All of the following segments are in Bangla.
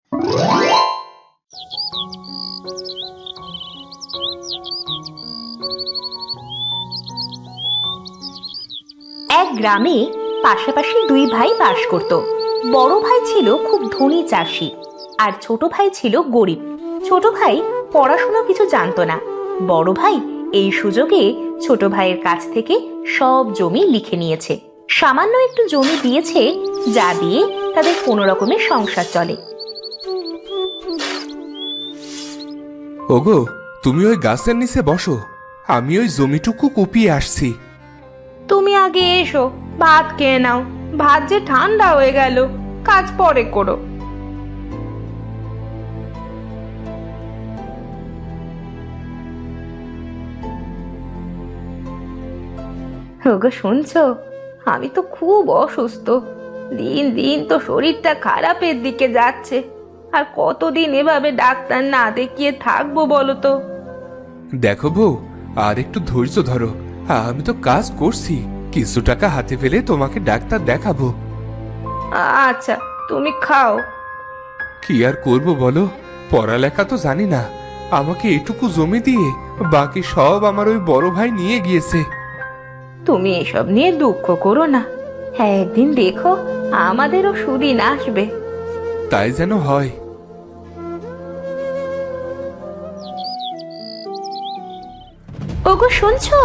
এক গ্রামে পাশাপাশি দুই ভাই বাস করত। বড় ভাই ছিল খুব ধনী চাষি, আর ছোট ভাই ছিল গরিব। ছোট ভাই পড়াশোনা কিছু জানতো না। বড় ভাই এই সুযোগে ছোট ভাইয়ের কাছ থেকে সব জমি লিখে নিয়েছে। সামান্য একটু জমি দিয়েছে, যা দিয়ে তাদের কোনো রকমের সংসার চলে। ওগো, তুমি ওই গাছের নিচে বসো, আমি ওই জমিটুকু কুপিয়ে আসছি। তুমি আগে এসো, ভাত খেয়ে নাও। ভাত যে ঠান্ডা হয়ে গেল, কাজ পরে করো। ওগো শুনছো, আমি তো খুব অসুস্থ। দিন দিন তো শরীরটা খারাপের দিকে যাচ্ছে। আর কতদিন এভাবে ডাক্তার না দেখিয়ে থাকবো বলো তো? দেখো বউ, আর একটু ধৈর্য ধরো, আমি তো কাজ করছি। কিছু টাকা হাতে পেলে তোমাকে ডাক্তার দেখাবো। আচ্ছা, তুমি খাও। কি আর করব বলো, পড়ালেখা তো জানি না। আমাকে এটুকু জমি দিয়ে বাকি সব আমার ওই বড় ভাই নিয়ে গিয়েছে। তুমি এসব নিয়ে দুঃখ করো না, একদিন দেখো আমাদেরও সুদিন আসবে। তাই যেন হয়। ওগো শুনছো,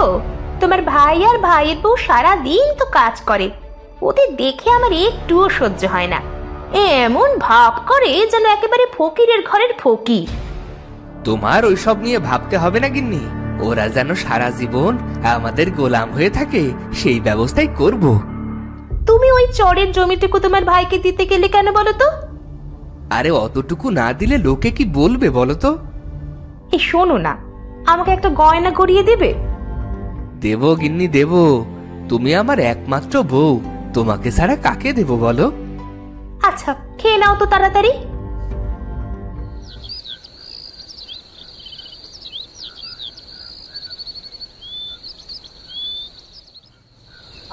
তোমার ভাই আর ভাইয়ের বউ সারা দিন তো কাজ করে। ওদের দেখে আমার একটুও সহ্য হয় না। এমন ভাব করে যেন একেবারে ফকিরের ঘরের ফকির। তোমার ওইসব নিয়ে ভাবতে হবে না গিন্নি, ওরা যেন সারা জীবন আমাদের গোলাম হয়ে থাকে সেই ব্যবস্থাই করব। তুমি ওই চরের জমিটুকু তোমার ভাইকে দিতে গেলে কেন বলো তো? আরে অতটুকু না দিলে লোকে কি বলবে বলো তো? এই শোনো না, আমাকে একটা গয়না গড়িয়ে দেবে? দেব গিন্নি দেব, তুমি আমার একমাত্র বউ, তোমাকে ছাড়া কাকে দেব বলো? আচ্ছা, খেয়ে নাও তো তাড়াতাড়ি।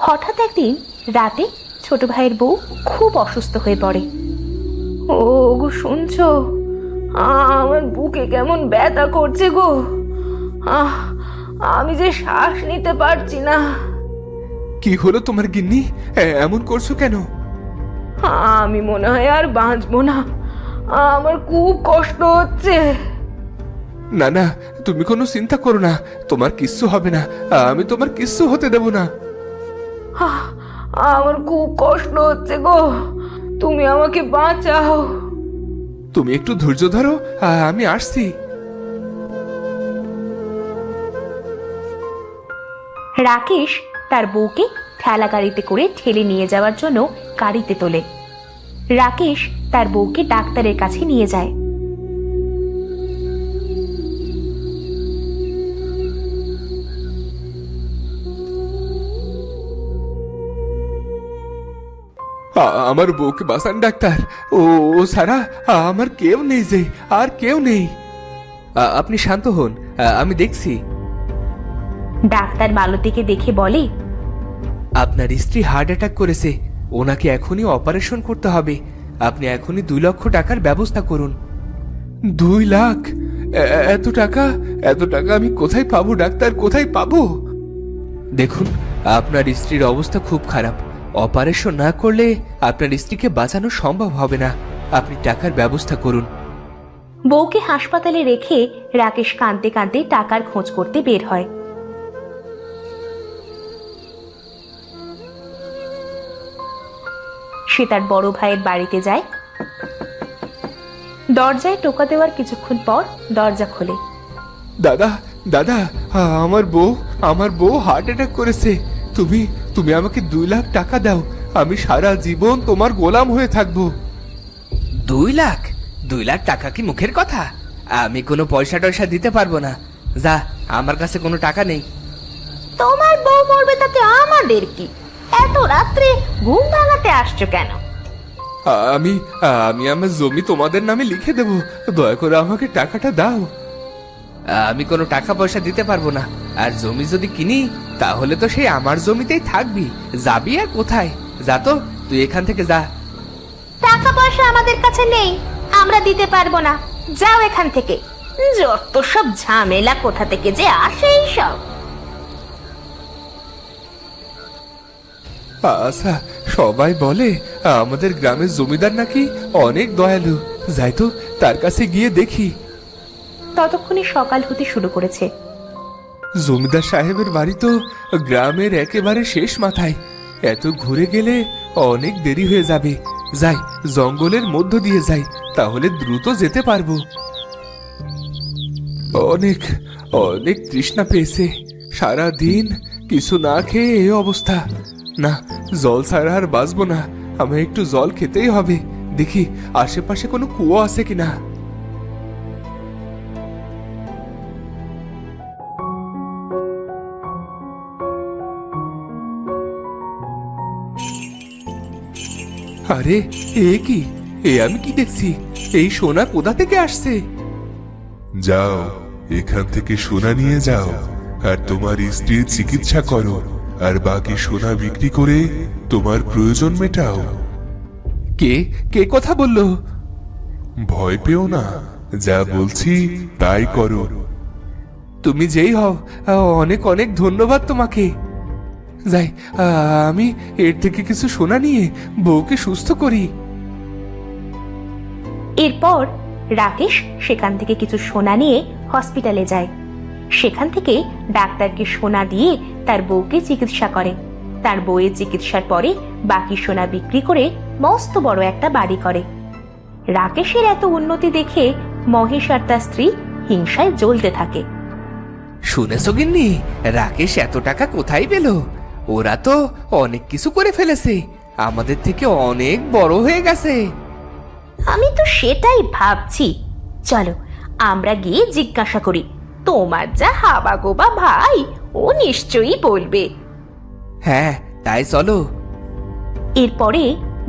হঠাৎ একদিন রাতে ছোট ভাইয়ের বউ খুব অসুস্থ হয়ে পড়ে। ও গো শুনছো, আমার বুকে কেমন ব্যথা করছে গো। আমি যে শ্বাস নিতে পারছি না। কি হলো তোমার গিন্নি, এমন করছো কেন? আমি মনে হয় আর বাঁচবো না, আমার খুব কষ্ট হচ্ছে। না না, তুমি কোনো চিন্তা করো না, তোমার কিচ্ছু হবে না। আমি তোমার কিচ্ছু হতে দেব না। আমার খুব কষ্ট হচ্ছে গো, তুমি আমাকে বাঁচাও। তুমি একটু ধৈর্য ধরো, আমি আসছি। রাকেশ তার বউকে ঠেলা গাড়িতে করে ঠেলে নিয়ে যাওয়ার জন্য গাড়িতে তোলে। রাকেশ তার বউকে ডাক্তারের কাছে নিয়ে যায়। আমার বউকে বাঁচান ডাক্তার। ও ও সারা, আমার কেউ নেই যে, আর কেউ নেই। আপনি শান্ত হন, আমি দেখছি। ডাক্তার মালতীকে দেখে বলে, আপনার স্ত্রী হার্ট অ্যাটাক করেছে, ওনাকে এখনই অপারেশন করতে হবে। আপনি এখনই 2 লক্ষ টাকার ব্যবস্থা করুন। 2 লাখ? এত টাকা? এত টাকা আমি কোথায় পাবো ডাক্তার, কোথায় পাবো? দেখুন, আপনার স্ত্রীর অবস্থা খুব খারাপ। অপারেশন না করলে আপনার স্ত্রীকে বাঁচানো সম্ভব হবে না। আপনি টাকার ব্যবস্থা করুন। বউকে হাসপাতালে রেখে রাকেশ কাঁদতে কাঁদতে টাকার খোঁজ করতে বের হয়। সে তার বড় ভাইয়ের বাড়িতে যায়। দরজায় টোকা দেওয়ার কিছুক্ষণ পর দরজা খোলে। দাদা দাদা, আমার বউ হার্ট অ্যাটাক করেছে। তুমি তুমি আমাকে 2 লাখ টাকা দাও, আমি সারা জীবন তোমার গোলাম হয়ে থাকবো। 2 লাখ? 2 লাখ টাকা কি মুখের কথা? আমি কোনো পয়সা টয়সা দিতে পারবো না। যা, আমার কাছে কোনো টাকা নেই। তোমার বউ মরবে তাতে আমাদের কি? এত রাত্রে ঘুম ভাঙাতে আসছো কেন? আমি আমি আমার জমি তোমাদের নামে লিখে দেব, দয়া করে আমাকে টাকাটা দাও। আমি কোনো টাকা পয়সা দিতে পারবো না। আর জমি যদি কিনি তাহলে তো সেই আমার জমিতেই থাকবি। যাবি আর কোথায়? যা তো, তুই এখান থেকে যা। টাকা পয়সা আমাদের কাছে নেই, আমরা দিতে পারবো না, যাও এখান থেকে। যত সব ঝামেলা কোথা থেকে যে আসে সব। আচ্ছা, সবাই বলে আমাদের গ্রামের জমিদার নাকি অনেক দয়ালু। যাই তো তার কাছে গিয়ে দেখি। ততক্ষণে সকাল হতে শুরু করেছে। জমিদার সাহেবের বাড়ি তো গ্রামের একেবারে শেষ মাথায়। এত ঘুরে গেলে অনেক দেরি হয়ে যাবে। যাই, জঙ্গলের মধ্য দিয়ে যাই, তাহলে দ্রুত যেতে পারবো। অনেক অনেক তৃষ্ণা পেয়েছে। সারা দিন কিছু না খেয়ে এই অবস্থা। না, জল ছাড়া আর বাঁচবো না। আমায় একটু জল খেতেই হবে। দেখি আশেপাশে কোনো কুয়ো আছে কিনা। আরে, এ কি? আমি কি দেখছি? এই সোনা কোথা থেকে আসছে? যাও, এখান থেকে সোনা নিয়ে যাও আর তোমার স্ত্রীর চিকিৎসা করো, আর বাকি সোনা বিক্রি করে তোমার প্রয়োজন মেটাও। কে কে কথা বললো? ভয় পেও না, যা বলছি তাই করো। তুমি যেই হও, অনেক অনেক ধন্যবাদ তোমাকে। যাই, আমি এর থেকে কিছু সোনা নিয়ে বউকে সুস্থ করি। এরপর রাকেশ সেখান থেকে কিছু সোনা নিয়ে হসপিটালে যায়। সেখান থেকে ডাক্তারকে সোনা দিয়ে তার বউকে চিকিৎসা করে। তার বউয়ের চিকিৎসার পরে বাকি সোনা বিক্রি করে মস্ত বড় একটা বাড়ি করে। রাকেশের এত উন্নতি দেখে মহেশ আর তার স্ত্রী হিংসায় জ্বলতে থাকে। শুনেছো গিন্নি, রাকেশ এত টাকা কোথায় পেল? ওরা তো অনেক কিছু করে ফেলেছে, আমাদের থেকে অনেক বড় হয়ে গেছে। আমি তো সেটাই ভাবছি। চলো আমরা গিয়ে জিজ্ঞাসা করি। তোমার যা হাবা গোবা ভাই, ও নিশ্চয়ই বলবে। হ্যাঁ, তাই চলো। এরপরে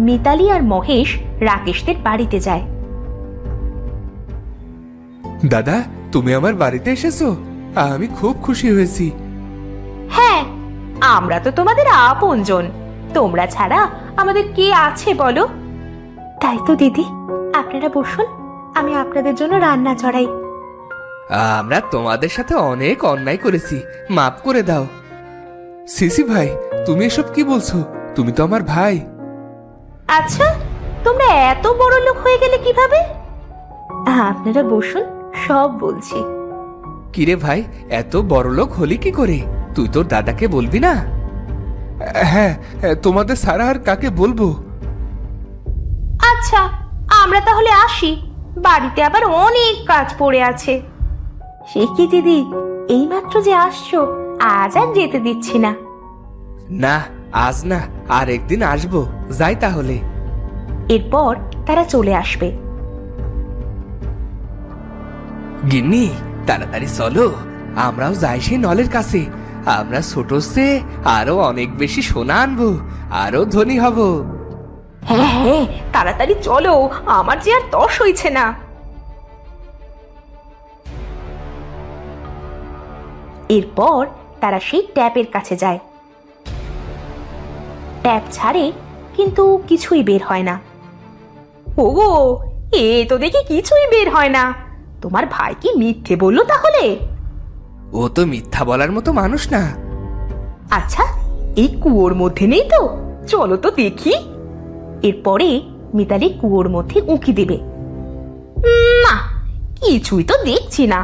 মিতালি আর মহেশ রাকেশদের বাড়িতে যায়। দাদা, তুমি আমার বাড়িতে এসেছো? আমি খুব খুশি হয়েছি। হ্যাঁ, আমরা তো তোমাদের আপনজন। তোমরা ছাড়া আমাদের কে আছে বলো? তাই তো দিদি, আপনারা বসুন, আমি আপনাদের জন্য রান্না চড়াই। আমরা তোমাদের সাথে অনেক অন্যায় করেছি, মাফ করে দাও। সিসি ভাই, তুমি এসব কি বলছো? তুমি তো আমার ভাই। আচ্ছা, তোমরা এত বড় লোক হয়ে গেলে কিভাবে? আপনারা বসুন, সব বলছি। কিরে ভাই, এত বড় লোক হলি কি করে? তুই তোর দাদাকে বলবি না? হ্যাঁ, তোমাদের সারা আর কাকে বলবো? আচ্ছা, আমরা তাহলে আসি, বাড়িতে আবার অনেক কাজ পড়ে আছে। সে কি দিদি, এইমাত্র যে আসছো, আজ আর যেতে দিচ্ছি না। না, আজ না, আর একদিন আসবো। যাই তাহলে। এরপর তারা চলে আসবে। গিন্নি, তাড়াতাড়ি চলো, আমরাও যাই সেই নলের কাছে। আমরা ছোট সে আরো অনেক বেশি সোনা আনবো, আরো ধনী হব। হ্যাঁ হ্যাঁ, তাড়াতাড়ি চলো, আমার যে আর তর সইছে না। এরপর তারা সেই ট্যাপের কাছে যায়। ট্যাপ ছাড়ে, কিন্তু কিছুই বের হয় না। ওগো, এ তো দেখি কিছুই বের হয় না। তোমার ভাই কি মিথ্যে বললো তাহলে? ও তো মিথ্যা বলার মতো মানুষ না। আচ্ছা, এই কুয়োর মধ্যে নেই তো? চলো তো দেখি। এরপরে মিতালি কুয়োর মধ্যে উঁকি দেবে। না, কিছুই তো দেখছি না।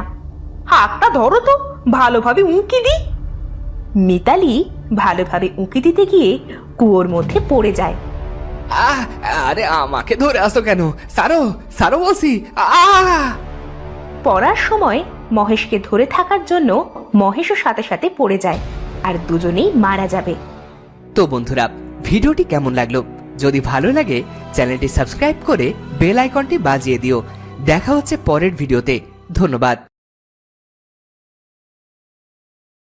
হাতটা ধরো তো, ভালোভাবে উঁকি দি। মিতালি ভালোভাবে উঁকি দিতে গিয়ে কুয়োর মধ্যে পড়ে যায়। আহ, আরে আমাকে ধরে আসো কেন? সারো, সারো বলছি। আহ! পড়ার সময় মহেশকে ধরে থাকার জন্য মহেশও সাথে সাথে পড়ে যায়, আর দুজনেই মারা যাবে। তো বন্ধুরা, ভিডিওটি কেমন লাগলো? যদি ভালো লাগে চ্যানেলটি সাবস্ক্রাইব করে বেল আইকনটি বাজিয়ে দিও। দেখা হচ্ছে পরের ভিডিওতে। ধন্যবাদ।